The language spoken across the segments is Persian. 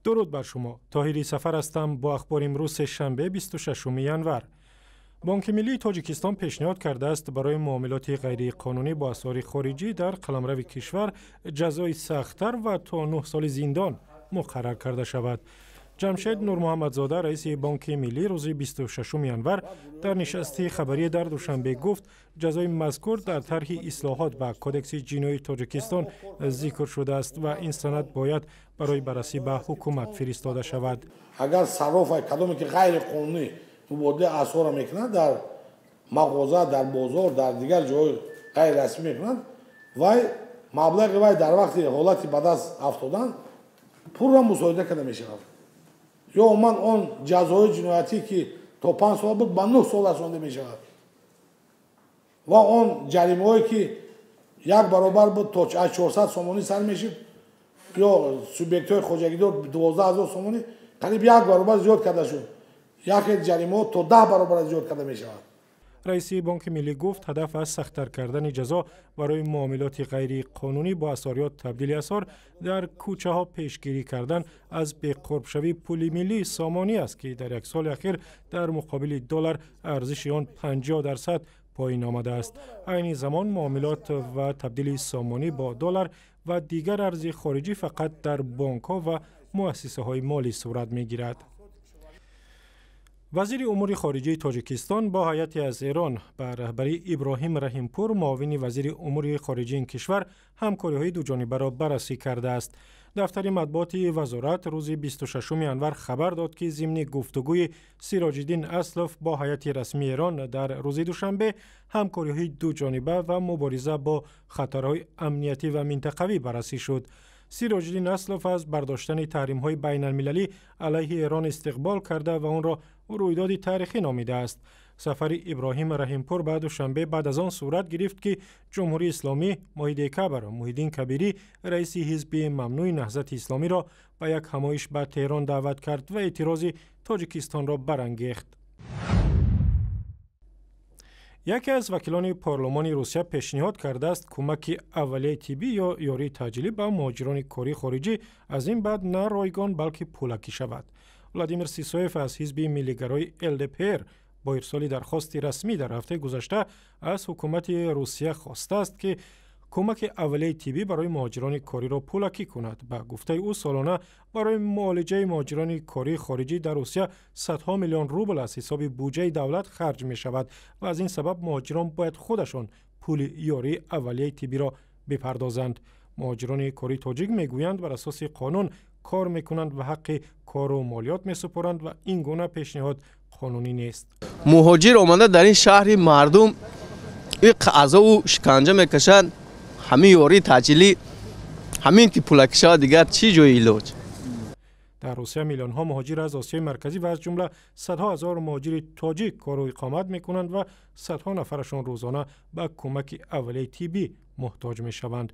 درود بر شما. طاهری سفر هستم با اخبار امروز شنبه 26 ینور. بانک ملی تاجیکستان پیشنهاد کرده است برای معاملات غیر قانونی با اسعار خارجی در قلمرو کشور جزای سخت‌تر و تا 9 سال زندان مقرر کرده شود. جمشید نور محمدزاده رئیس بانک ملی روز 26 ینور در نشست خبری در دوشنبه گفت جزای مذکور در طرح اصلاحات به کدکس جنایی تاجیکستان ذکر شده است و این سند باید برای بررسی به حکومت فرستاده شود. اگر صرف کدامی که غیر قانونی مبادله اسعار میکنند در مغازه، در بازار، در دیگر جای غیر رسمی میکنند و مبلغ وای در وقت حالتی به دست افتادن پول را مساعده کرده میشود. یا من اون جزای جنایتی که تا 5 سال بود به 9 سال رسانده می شود و اون جریمه هایی که یک برابر بود تا 400 سومانی سر می شد یا سوبیکت های خواجگیدار 12000 سومانی قریب یک برابر زیاد کرده شد. یک جریمه تا 10 برابر زیاد کرده می شود. رئیس بانک ملی گفت هدف از سخت‌تر کردن جزا برای معاملات غیر قانونی با اسعار یا تبدیل اسعار در کوچه ها پیشگیری کردن از به قرب شوی پول ملی سامانی است که در یک سال اخیر در مقابل دلار ارزش آن 50% پایین آمده است. عین زمان معاملات و تبدیل سامانی با دلار و دیگر ارز خارجی فقط در بانک ها و مؤسسه های مالی صورت می گیرد. وزیر امور خارجه تاجیکستان با هیئتی از ایران به رهبری ابراهیم رحیمپور معاون وزیر امور خارجه این کشور همکاری‌های دوجانبه را بررسی کرده است. دفتر مطبوعات وزارت روز 26 ینور خبر داد که ضمن گفتگوی سیراج الدین اسلف با هیئت رسمی ایران در روز دوشنبه همکاری‌های دوجانبه و مبارزه با خطرهای امنیتی و منطقوی بررسی شد. سیراج الدین اسلف از برداشتن تحریم‌های بین‌المللی علیه ایران استقبال کرده و آن را رویداد تاریخی نامیده است. سفر ابراهیم رحیمپور بعد دوشنبه بعد از آن صورت گرفت که جمهوری اسلامی ماهی کبر محیدین کبیری رئیس حزب ممنوع نهضت اسلامی را به یک همایش به تهران دعوت کرد و اعتراض تاجیکستان را برانگیخت. یکی از وکیلان پارلمان روسیه پیشنهاد کرده است کمک اولیه طبی یا یاری تاجیلی به مهاجران کاری خارجی از این بعد نه رایگان بلکه پولکی شود. ولادیمیر سیسویف از حزب ملیگرای LDPR با ارسال درخواست رسمی در هفته گذشته از حکومت روسیه خواسته است که کمک اولیه طبی برای مهاجران کاری را پولکی کند. به گفته او سالانه برای معالجه مهاجران کاری خارجی در روسیه صدها میلیون روبل از حساب بودجه دولت خرج می شود و از این سبب مهاجران باید خودشان پول یاری اولیه طبی را بپردازند. مهاجران کاری تاجیک میگویند بر اساس قانون کار میکنند و حق کار و مالیات میسپارند و این گونه پیشنهاد قانونی نیست. مهاجر آمده در این شهر مردم این قضا و شکنجه میکشند، همین یاری تاجیلی همین که پولکی شود دیگر چی جای علاج؟ در روسیه میلیون ها مهاجر از آسیای مرکزی و از جمله صدها هزار مهاجر تاجیک کار و اقامت میکنند و صدها نفرشان روزانه به کمک اولیه طبی محتاج میشوند.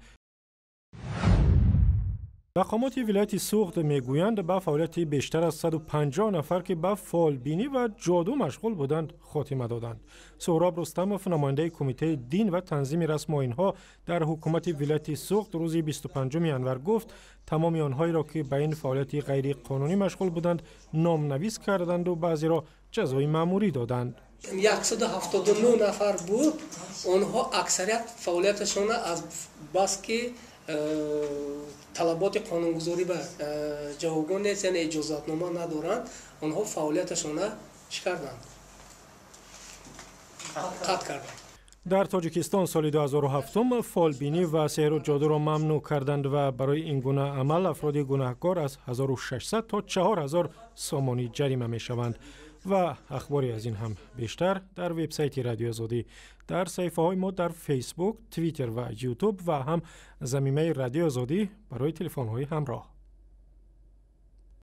مقامات ولایت سوخت میگویند به فعالیت بیشتر از 150 نفر که به فالبینی و جادو مشغول بودند خاتمه دادند. سهراب رستموف نماینده کمیته دین و تنظیم رسم آیین‌ها در حکومت ولایت سوخت روز 25 ینور گفت تمام آنهایی را که به این فعالیت غیر قانونی مشغول بودند نامنویس کردند و بعضی را جزای مأموری دادند. 179 نفر بود. آنها اکثریت فعالیتشان از بس که طلبات قانونگذاری به جوابگو نیست، یعنی اجازتنامه ندارند، آنها فعالیتشان را چی کردند؟ قطع کردند. در تاجیکستان سال 2007 فالبینی و سحر و جادو را ممنوع کردند و برای این گونه عمل افراد گناهکار از 1600 تا 4000 سامانی جریمه می شوند. و اخباری از این هم بیشتر در وبسایت رادیو آزادی، در صفحه های ما در فیسبوک، توییتر و یوتیوب و هم زمینه رادیو آزادی برای تلفن های همراه.